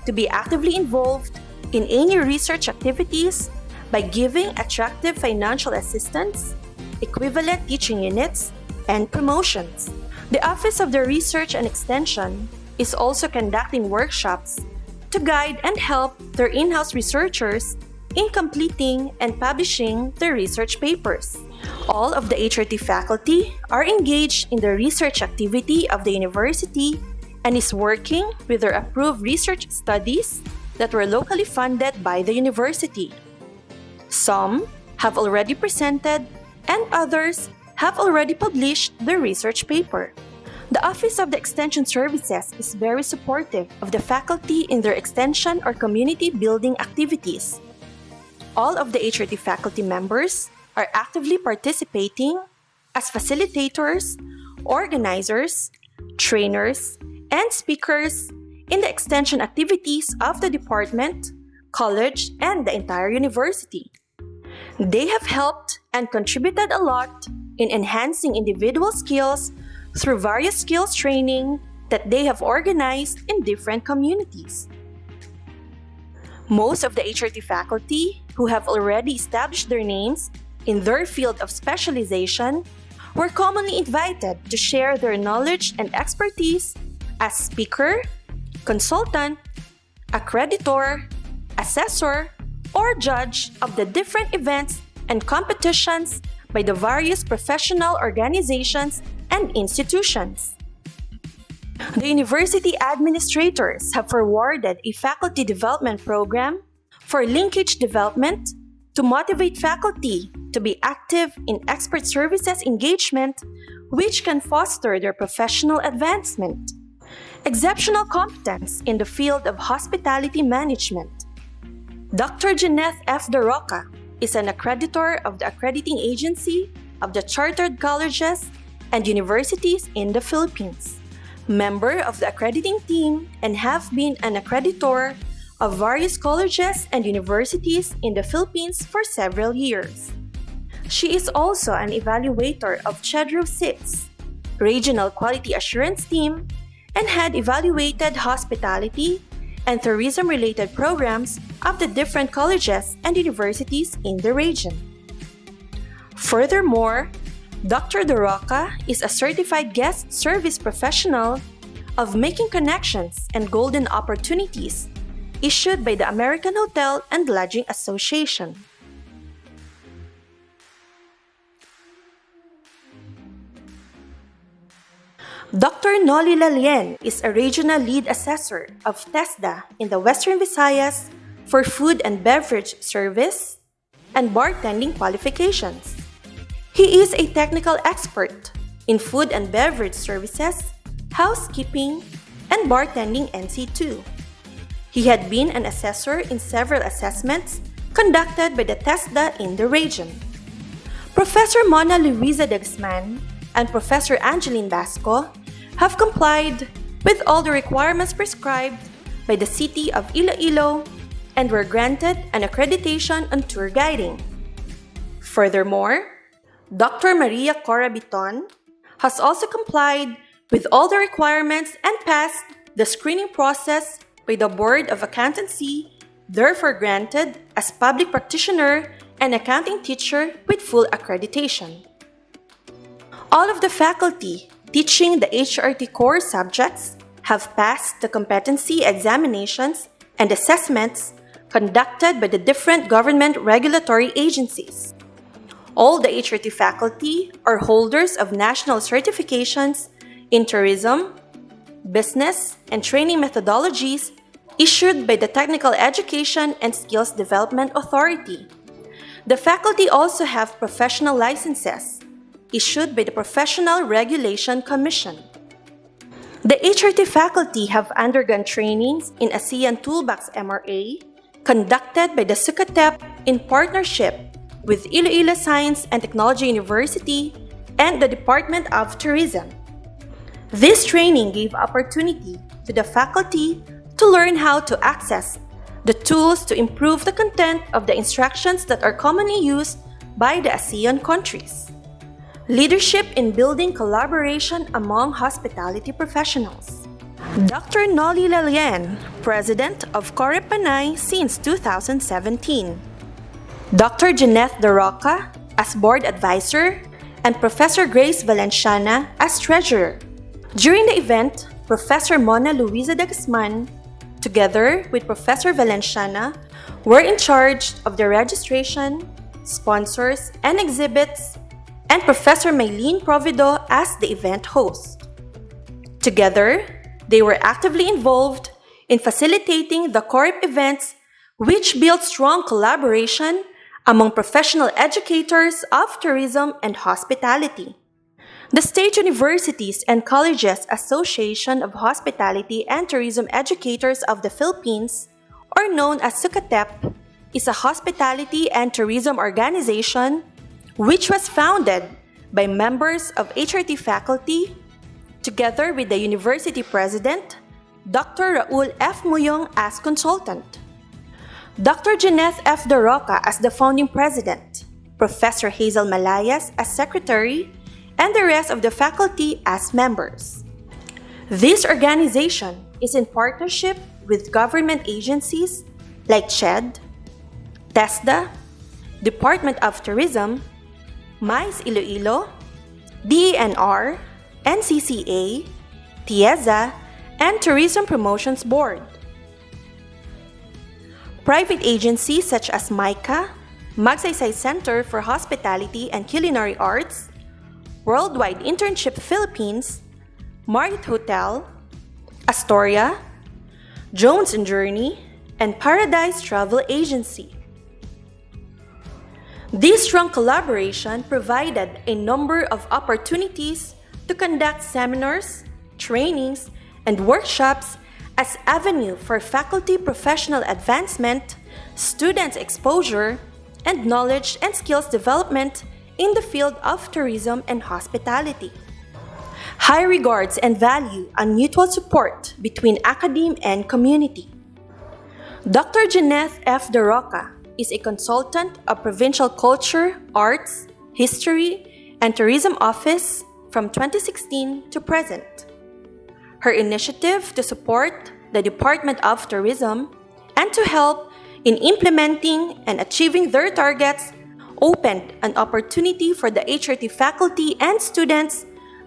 to be actively involved in any research activities by giving attractive financial assistance, equivalent teaching units, and promotions. The Office of the Research and Extension is also conducting workshops to guide and help their in-house researchers in completing and publishing their research papers. All of the HRT faculty are engaged in the research activity of the university and is working with their approved research studies that were locally funded by the university. Some have already presented and others have already published their research paper. The Office of the Extension Services is very supportive of the faculty in their extension or community building activities. All of the HRT faculty members are actively participating as facilitators, organizers, trainers, and speakers in the extension activities of the department, college, and the entire university. They have helped and contributed a lot in enhancing individual skills through various skills training that they have organized in different communities. Most of the HRT faculty who have already established their names in their field of specialization were commonly invited to share their knowledge and expertise as speaker, consultant, accreditor, assessor, or judge of the different events and competitions by the various professional organizations and institutions. The university administrators have forwarded a faculty development program for linkage development to motivate faculty to be active in expert services engagement, which can foster their professional advancement. Exceptional competence in the field of hospitality management. Dr. Janeth F. De Roca is an accreditor of the Accrediting Agency of the Chartered Colleges and Universities in the Philippines, member of the accrediting team, and have been an accreditor of various colleges and universities in the Philippines for several years. She is also an evaluator of CHEDRO 6, Regional Quality Assurance Team, and had evaluated hospitality and tourism-related programs of the different colleges and universities in the region. Furthermore, Dr. De Roca is a certified guest service professional of Making Connections and Golden Opportunities, issued by the American Hotel and Lodging Association. Dr. Noli Lalien is a regional lead assessor of TESDA in the Western Visayas for food and beverage service and bartending qualifications. He is a technical expert in food and beverage services, housekeeping, and bartending NC2. He had been an assessor in several assessments conducted by the TESDA in the region. Professor Mona Luisa de Guzman and Professor Angeline Basco have complied with all the requirements prescribed by the City of Iloilo and were granted an accreditation on tour guiding. Furthermore, Dr. Maria Cora Biton has also complied with all the requirements and passed the screening process by the Board of Accountancy, therefore granted as public practitioner and accounting teacher with full accreditation. All of the faculty teaching the HRT core subjects have passed the competency examinations and assessments conducted by the different government regulatory agencies. All the HRT faculty are holders of national certifications in tourism, business, and training methodologies issued by the Technical Education and Skills Development Authority. The faculty also have professional licenses issued by the Professional Regulation Commission. The HRT faculty have undergone trainings in ASEAN Toolbox MRA conducted by the SUCATEP in partnership with Iloilo Science and Technology University and the Department of Tourism. This training gave opportunity to the faculty to learn how to access the tools to improve the content of the instructions that are commonly used by the ASEAN countries. Leadership in building collaboration among hospitality professionals. Dr. Noli Lalien, President of Corep Panay since 2017. Dr. Janeth De Roca as Board Advisor and Professor Grace Valenciana as Treasurer. During the event, Professor Mona Luisa de Guzman, together with Professor Valenciana, were in charge of the registration, sponsors, and exhibits, and Professor Maylene Provido as the event host. Together, they were actively involved in facilitating the Corep events, which built strong collaboration among professional educators of tourism and hospitality. The State Universities and Colleges Association of Hospitality and Tourism Educators of the Philippines, or known as SUCATEP, is a hospitality and tourism organization which was founded by members of HRT faculty, together with the university president, Dr. Raul F. Muyong as consultant, Dr. Janeth F. De Roca as the founding president, Professor Hazel Malayas as secretary, and the rest of the faculty as members. This organization is in partnership with government agencies like CHED, TESDA, Department of Tourism, MICE Iloilo, DENR, NCCA, TIEZA, and Tourism Promotions Board. Private agencies such as MICA, Magsaysay Center for Hospitality and Culinary Arts, Worldwide Internship Philippines, Marriott Hotel, Astoria, Jones & Journey, and Paradise Travel Agency. This strong collaboration provided a number of opportunities to conduct seminars, trainings, and workshops as avenue for faculty professional advancement, students' exposure, and knowledge and skills development in the field of tourism and hospitality. High regards and value on mutual support between academe and community. Dr. Janeth F. De Roca is a consultant of Provincial Culture, Arts, History, and Tourism Office from 2016 to present. Her initiative to support the Department of Tourism and to help in implementing and achieving their targets opened an opportunity for the HRT faculty and students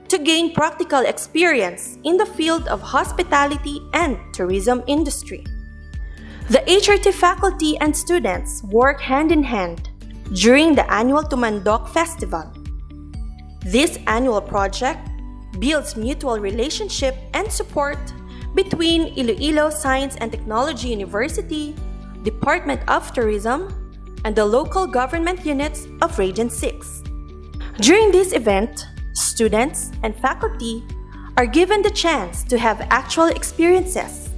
to gain practical experience in the field of hospitality and tourism industry. The HRT faculty and students work hand in hand during the annual Tumandok Festival. This annual project builds mutual relationship and support between Iloilo Science and Technology University, Department of Tourism, and the local government units of Region 6. During this event, students and faculty are given the chance to have actual experiences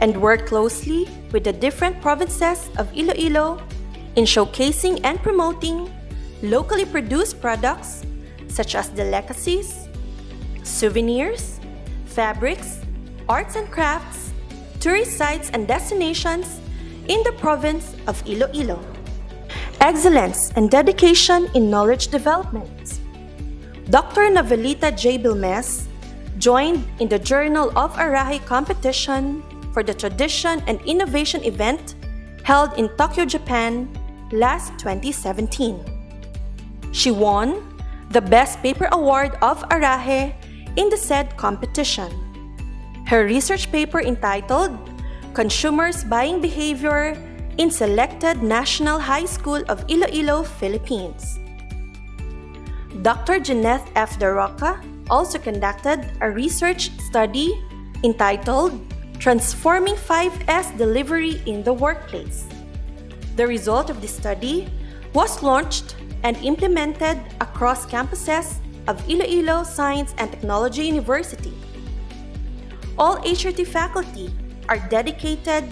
and work closely with the different provinces of Iloilo in showcasing and promoting locally produced products such as delicacies, souvenirs, fabrics, arts and crafts, tourist sites and destinations in the province of Iloilo. Excellence and dedication in knowledge development. Dr. Novelita J. Bilmes joined in the Journal of Arahe competition for the Tradition and Innovation event held in Tokyo, Japan last 2017. She won the Best Paper Award of Arahe in the said competition. Her research paper entitled Consumers' Buying Behavior in Selected National High School of Iloilo, Philippines. Dr. Janeth F. De Roca also conducted a research study entitled Transforming 5S Delivery in the Workplace. The result of this study was launched and implemented across campuses of Iloilo Science and Technology University. All HRT faculty are dedicated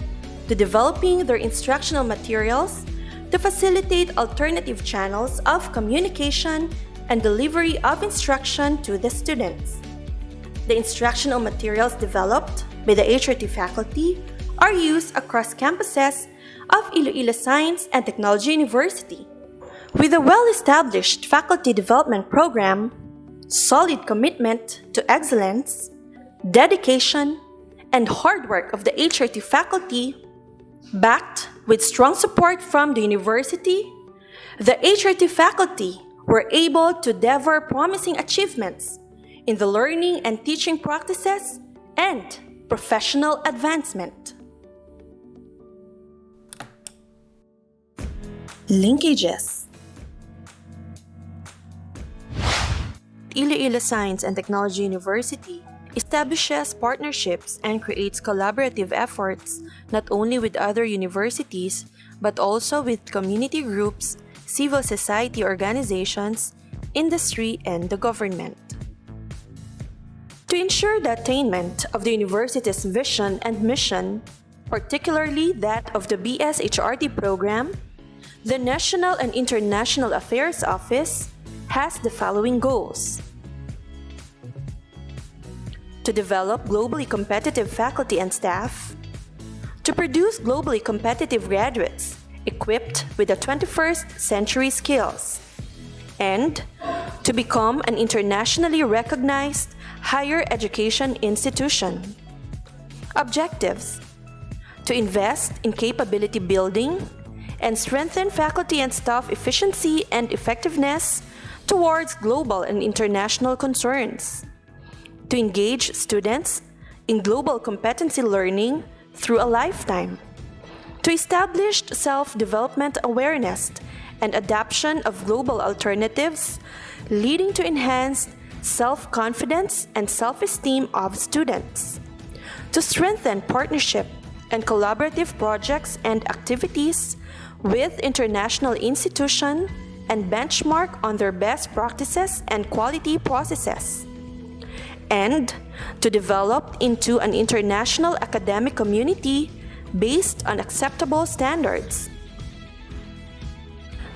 to developing their instructional materials to facilitate alternative channels of communication and delivery of instruction to the students. The instructional materials developed by the HRT faculty are used across campuses of Iloilo Science and Technology University. With a well-established faculty development program, solid commitment to excellence, dedication, and hard work of the HRT faculty, backed with strong support from the university, the HRT faculty were able to deliver promising achievements in the learning and teaching practices and professional advancement. Linkages. Iloilo Science and Technology University establishes partnerships and creates collaborative efforts not only with other universities but also with community groups, civil society organizations, industry, and the government. To ensure the attainment of the university's vision and mission, particularly that of the BS-HRT program, the National and International Affairs Office has the following goals: to develop globally competitive faculty and staff, to produce globally competitive graduates equipped with the 21st century skills, and to become an internationally recognized higher education institution. Objectives: to invest in capability building and strengthen faculty and staff efficiency and effectiveness towards global and international concerns, to engage students in global competency learning through a lifetime, to establish self-development awareness and adoption of global alternatives, leading to enhanced self-confidence and self-esteem of students, to strengthen partnership and collaborative projects and activities with international institutions and benchmark on their best practices and quality processes, and to develop into an international academic community based on acceptable standards.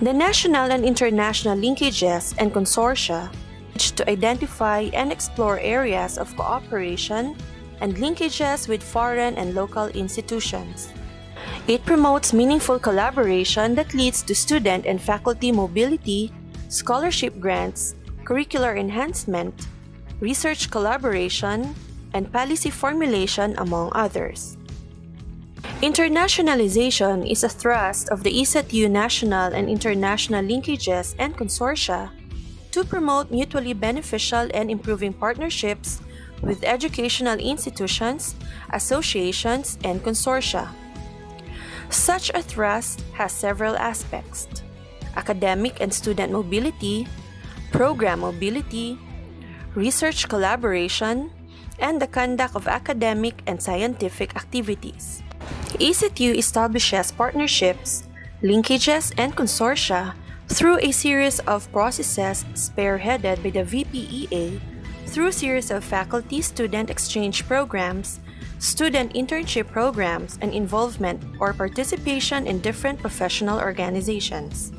The national and international linkages and consortia to identify and explore areas of cooperation and linkages with foreign and local institutions. It promotes meaningful collaboration that leads to student and faculty mobility, scholarship grants, curricular enhancement, research collaboration, and policy formulation, among others. Internationalization is a thrust of the ISATU national and international linkages and consortia to promote mutually beneficial and improving partnerships with educational institutions, associations, and consortia. Such a thrust has several aspects: academic and student mobility, program mobility, research collaboration, and the conduct of academic and scientific activities. ISATU establishes partnerships, linkages, and consortia through a series of processes spearheaded by the VPEA through a series of faculty-student exchange programs, student internship programs, and involvement or participation in different professional organizations.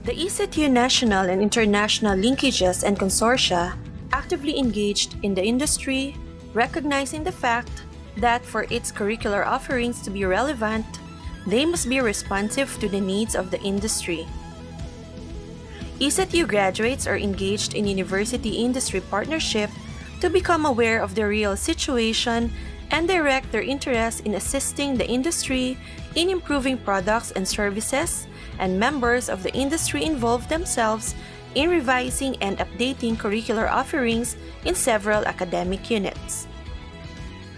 The ISATU national and international linkages and consortia actively engaged in the industry, recognizing the fact that for its curricular offerings to be relevant, they must be responsive to the needs of the industry. ISATU graduates are engaged in university-industry partnership to become aware of the real situation and direct their interest in assisting the industry in improving products and services, and members of the industry involve themselves in revising and updating curricular offerings in several academic units.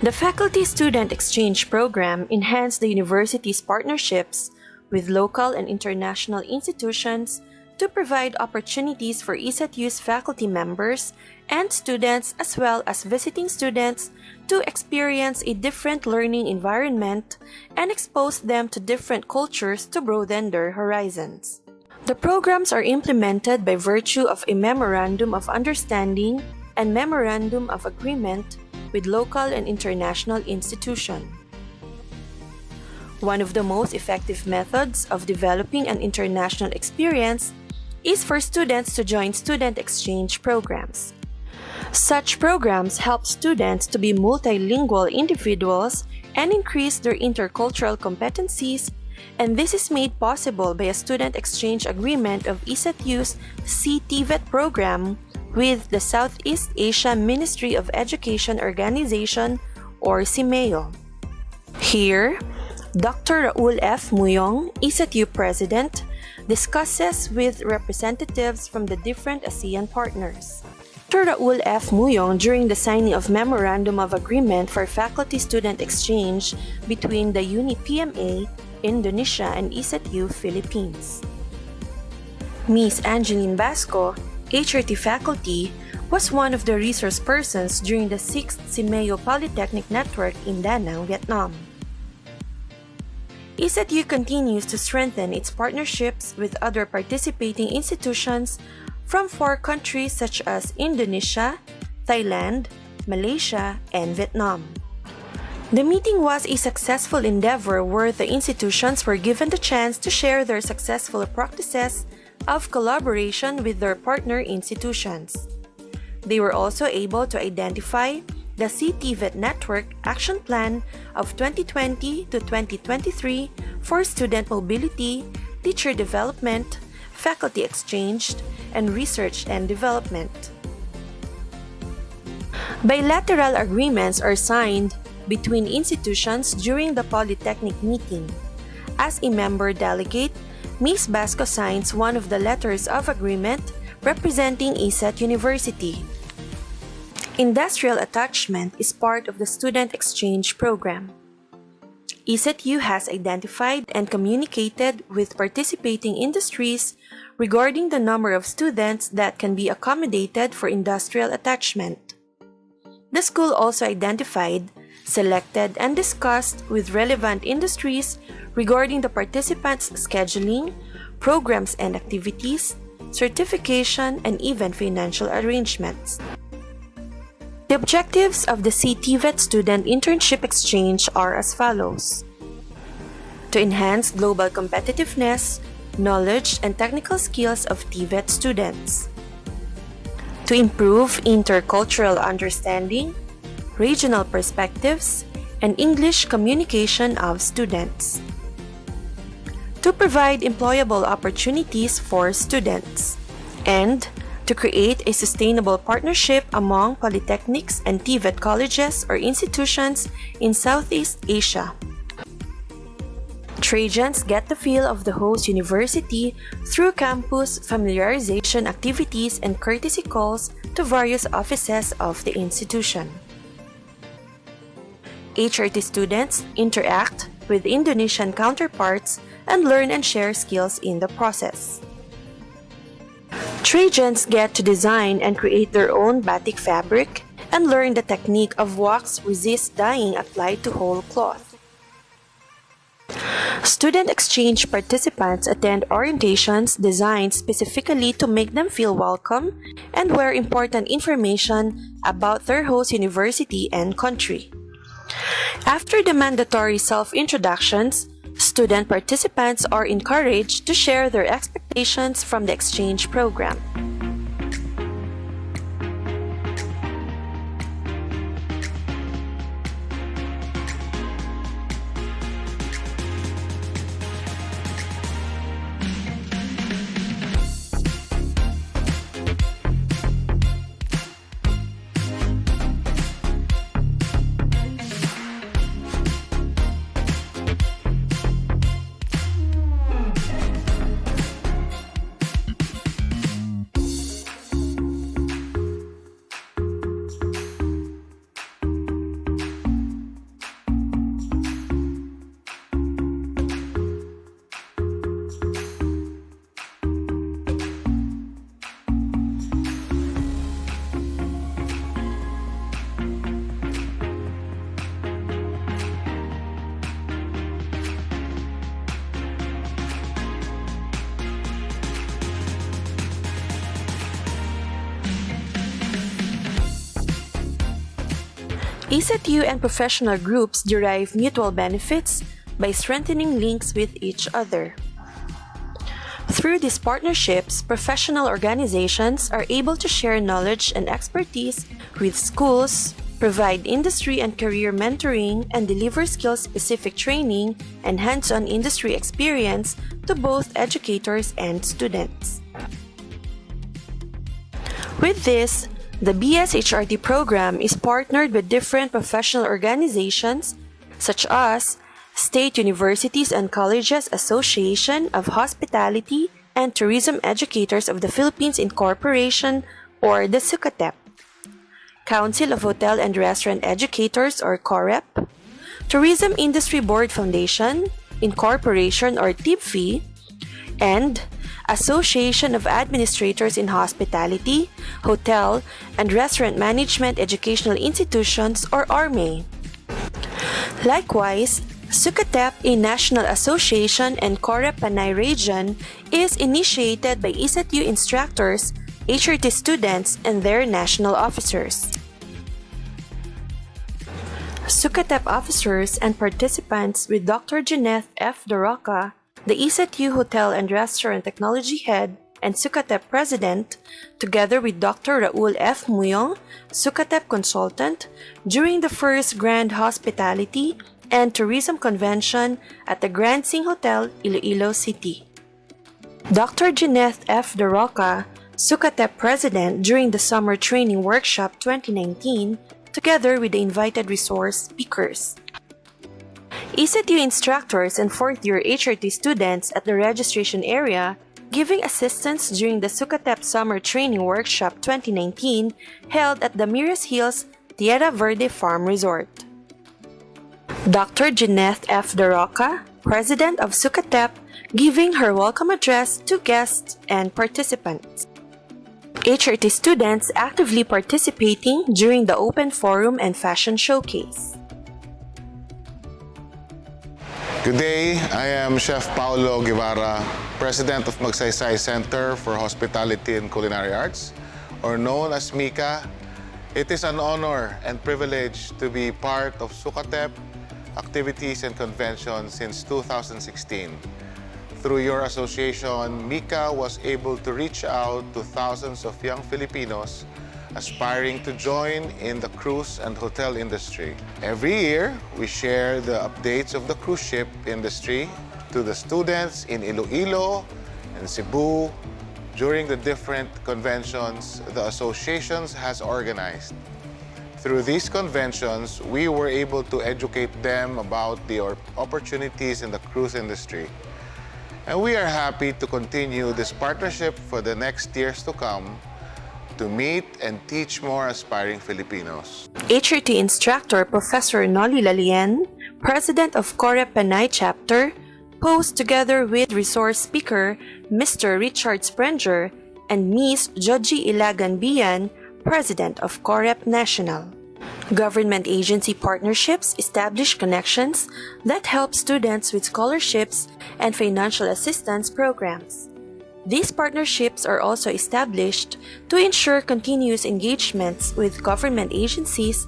The Faculty-Student Exchange Program enhanced the university's partnerships with local and international institutions to provide opportunities for ISATU's faculty members and students, as well as visiting students, to experience a different learning environment and expose them to different cultures to broaden their horizons. The programs are implemented by virtue of a Memorandum of Understanding and Memorandum of Agreement with local and international institutions. One of the most effective methods of developing an international experience is for students to join student exchange programs. Such programs help students to be multilingual individuals and increase their intercultural competencies, and this is made possible by a student exchange agreement of ISATU's CTVET program with the Southeast Asia Ministry of Education Organization, or CIMEO. Here, Dr. Raul F. Muyong, ISATU President, discusses with representatives from the different ASEAN partners. Dr. Raul F. Muyong during the signing of Memorandum of Agreement for Faculty-Student Exchange between the UNI-PMA, Indonesia, and ISATU, Philippines. Ms. Angeline Basco, HRT faculty, was one of the resource persons during the 6th CIMEO Polytechnic Network in Da Nang, Vietnam. ISATU continues to strengthen its partnerships with other participating institutions from 4 countries such as Indonesia, Thailand, Malaysia, and Vietnam. The meeting was a successful endeavor where the institutions were given the chance to share their successful practices of collaboration with their partner institutions. They were also able to identify the CTVET Network Action Plan of 2020 to 2023 for student mobility, teacher development, faculty exchange, and research and development. Bilateral agreements are signed between institutions during the Polytechnic meeting. As a member delegate, Ms. Basco signs one of the letters of agreement representing ISAT University. Industrial attachment is part of the student exchange program. ISATU has identified and communicated with participating industries regarding the number of students that can be accommodated for industrial attachment. The school also identified, selected, and discussed with relevant industries regarding the participants' scheduling, programs and activities, certification, and even financial arrangements. The objectives of the CTVET Student Internship Exchange are as follows: to enhance global competitiveness, knowledge, and technical skills of TVET students, to improve intercultural understanding, regional perspectives, and English communication of students, to provide employable opportunities for students, and to create a sustainable partnership among polytechnics and TVET colleges or institutions in Southeast Asia. Trajans get the feel of the host university through campus familiarization activities and courtesy calls to various offices of the institution. HRT students interact with Indonesian counterparts and learn and share skills in the process. Trajans get to design and create their own batik fabric and learn the technique of wax resist dyeing applied to whole cloth. Student exchange participants attend orientations designed specifically to make them feel welcome and where important information about their host university and country. After the mandatory self-introductions, student participants are encouraged to share their expectations from the exchange program. ISATU and professional groups derive mutual benefits by strengthening links with each other. Through these partnerships, professional organizations are able to share knowledge and expertise with schools, provide industry and career mentoring, and deliver skill-specific training and hands-on industry experience to both educators and students. With this, the BSHRT program is partnered with different professional organizations such as State Universities and Colleges Association of Hospitality and Tourism Educators of the Philippines Incorporation or the SUCATEP, Council of Hotel and Restaurant Educators or COREP, Tourism Industry Board Foundation, Incorporation or TIBFI, and Association of Administrators in Hospitality, Hotel, and Restaurant Management Educational Institutions or ARME. Likewise, SUCATEP, a national association, and COREP Panay region is initiated by ISATU instructors, HRT students, and their national officers. SUCATEP officers and participants with Dr. Janeth F. Doroca, the ISATU Hotel and Restaurant Technology Head, and Sukatep President, together with Dr. Raul F. Muyong, Sukatep Consultant, during the first Grand Hospitality and Tourism Convention at the Grand Sing Hotel, Iloilo City. Dr. Jeanette F. De Roca, Sukatep President during the Summer Training Workshop 2019, together with the invited resource speakers. ISATU instructors and fourth-year HRT students at the registration area giving assistance during the Sukatep Summer Training Workshop 2019 held at the Miras Hills Tierra Verde Farm Resort. Dr. Jeanette F. De Roca, President of Sukatep, giving her welcome address to guests and participants. HRT students actively participating during the open forum and fashion showcase. Good day, I am Chef Paulo Guevara, President of Magsaysay Center for Hospitality and Culinary Arts, or known as MICA. It is an honor and privilege to be part of Sukatep activities and conventions since 2016. Through your association, MICA was able to reach out to thousands of young Filipinos aspiring to join in the cruise and hotel industry. Every year, we share the updates of the cruise ship industry to the students in Iloilo and Cebu during the different conventions the associations has organized. Through these conventions, we were able to educate them about the opportunities in the cruise industry. And we are happy to continue this partnership for the next years to come to meet and teach more aspiring Filipinos. HRT instructor Professor Noli Lalien, President of Corep Panay Chapter, posed together with resource speaker Mr. Richard Sprenger and Ms. Joji Ilagan Bian, President of Corep National. Government agency partnerships establish connections that help students with scholarships and financial assistance programs. These partnerships are also established to ensure continuous engagements with government agencies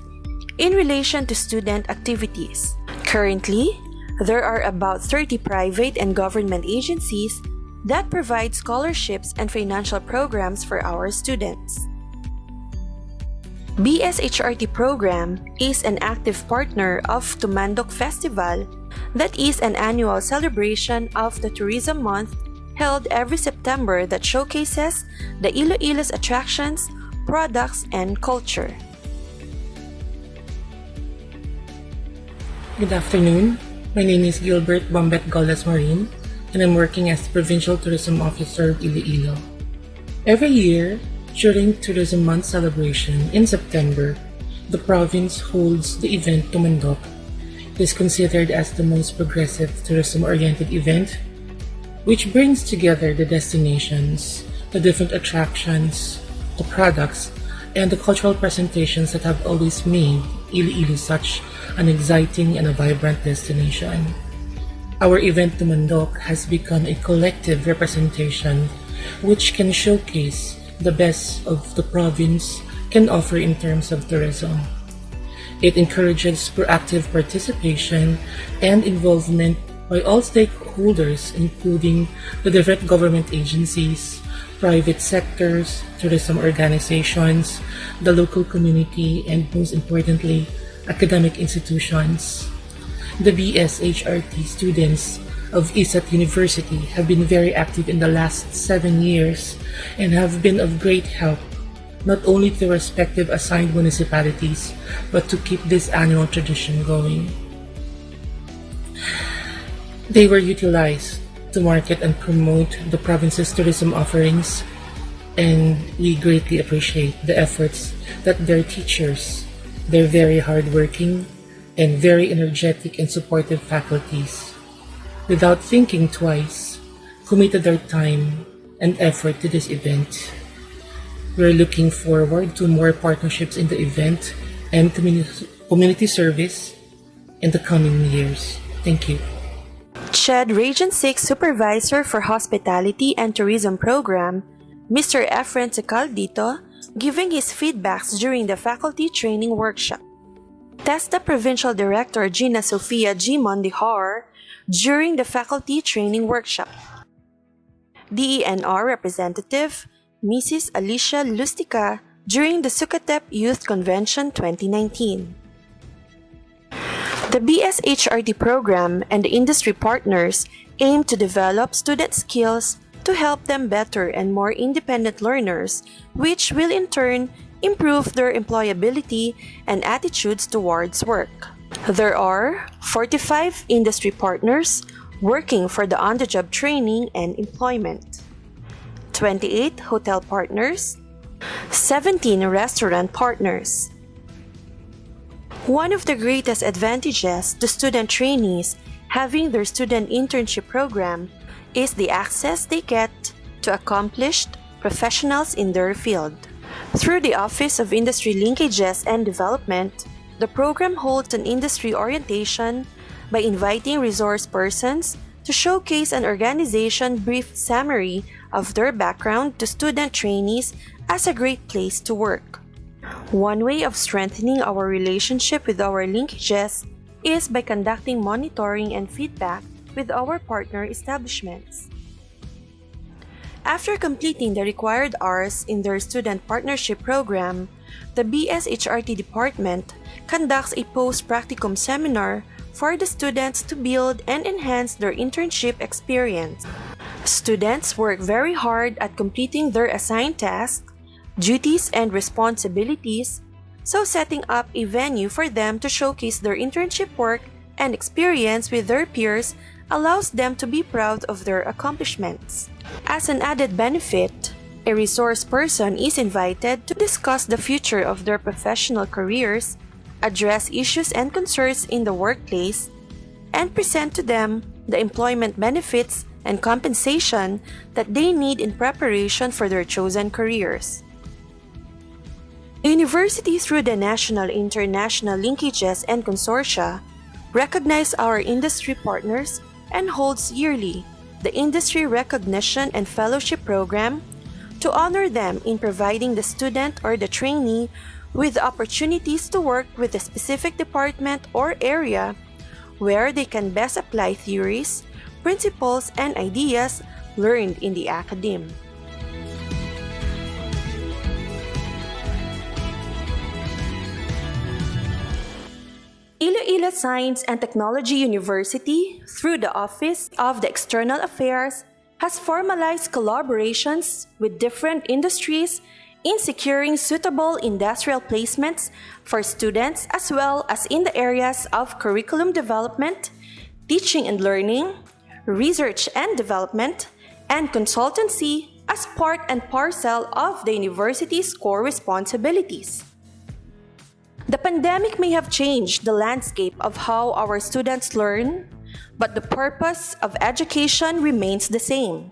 in relation to student activities. Currently, there are about 30 private and government agencies that provide scholarships and financial programs for our students. BSHRT program is an active partner of Tumandok Festival, that is an annual celebration of the Tourism Month held every September that showcases the Iloilo's attractions, products, and culture. Good afternoon. My name is Gilbert Bombet Goldas Marin, and I'm working as the Provincial Tourism Officer of Iloilo. Every year, during Tourism Month celebration in September, the province holds the event Tumandok. It is considered as the most progressive tourism-oriented event, which brings together the destinations, the different attractions, the products, and the cultural presentations that have always made Iloilo such an exciting and a vibrant destination. Our event Tumandok has become a collective representation which can showcase the best of the province can offer in terms of tourism. It encourages proactive participation and involvement by all stakeholders, including the different government agencies, private sectors, tourism organizations, the local community, and most importantly, academic institutions. The BSHRT students of ISAT University have been very active in the last 7 years and have been of great help not only to respective assigned municipalities but to keep this annual tradition going. They were utilized to market and promote the province's tourism offerings, and we greatly appreciate the efforts that their teachers, their very hardworking and very energetic and supportive faculties, without thinking twice, committed their time and effort to this event. We're looking forward to more partnerships in the event and community service in the coming years. Thank you. CHED Region 6 Supervisor for Hospitality and Tourism Program, Mr. Efren Caldito, giving his feedbacks during the faculty training workshop. TESDA Provincial Director Gina Sofia G. Mondihar during the faculty training workshop. DENR representative Mrs. Alicia Lustica during the Sukatep Youth Convention 2019. The BSHRT program and the industry partners aim to develop student skills to help them better and more independent learners, which will in turn improve their employability and attitudes towards work. There are 45 industry partners working for the on-the-job training and employment, 28 hotel partners, 17 restaurant partners. One of the greatest advantages to student trainees having their student internship program is the access they get to accomplished professionals in their field. Through the Office of Industry Linkages and Development, the program holds an industry orientation by inviting resource persons to showcase an organization brief summary of their background to student trainees as a great place to work. One way of strengthening our relationship with our linkages is by conducting monitoring and feedback with our partner establishments. After completing the required hours in their student partnership program, the BSHRT department conducts a post-practicum seminar for the students to build and enhance their internship experience. Students work very hard at completing their assigned tasks, duties, and responsibilities, so setting up a venue for them to showcase their internship work and experience with their peers allows them to be proud of their accomplishments. As an added benefit, a resource person is invited to discuss the future of their professional careers, address issues and concerns in the workplace, and present to them the employment benefits and compensation that they need in preparation for their chosen careers. The university, through the national international linkages and consortia, recognize our industry partners and holds yearly the Industry Recognition and Fellowship Program to honor them in providing the student or the trainee with opportunities to work with a specific department or area where they can best apply theories, principles, and ideas learned in the academe. Iloilo Science and Technology University, through the Office of the External Affairs, has formalized collaborations with different industries in securing suitable industrial placements for students as well as in the areas of curriculum development, teaching and learning, research and development, and consultancy as part and parcel of the university's core responsibilities. The pandemic may have changed the landscape of how our students learn, but the purpose of education remains the same.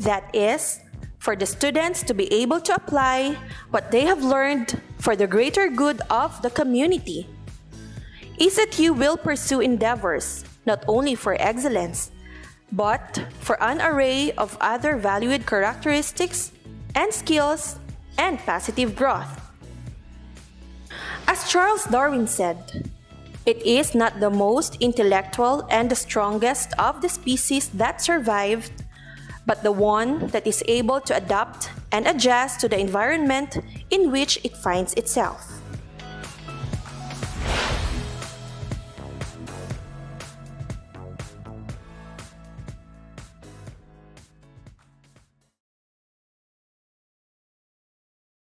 That is, for the students to be able to apply what they have learned for the greater good of the community. ISATU will pursue endeavors not only for excellence, but for an array of other valued characteristics and skills and positive growth. As Charles Darwin said, it is not the most intellectual and the strongest of the species that survived, but the one that is able to adapt and adjust to the environment in which it finds itself.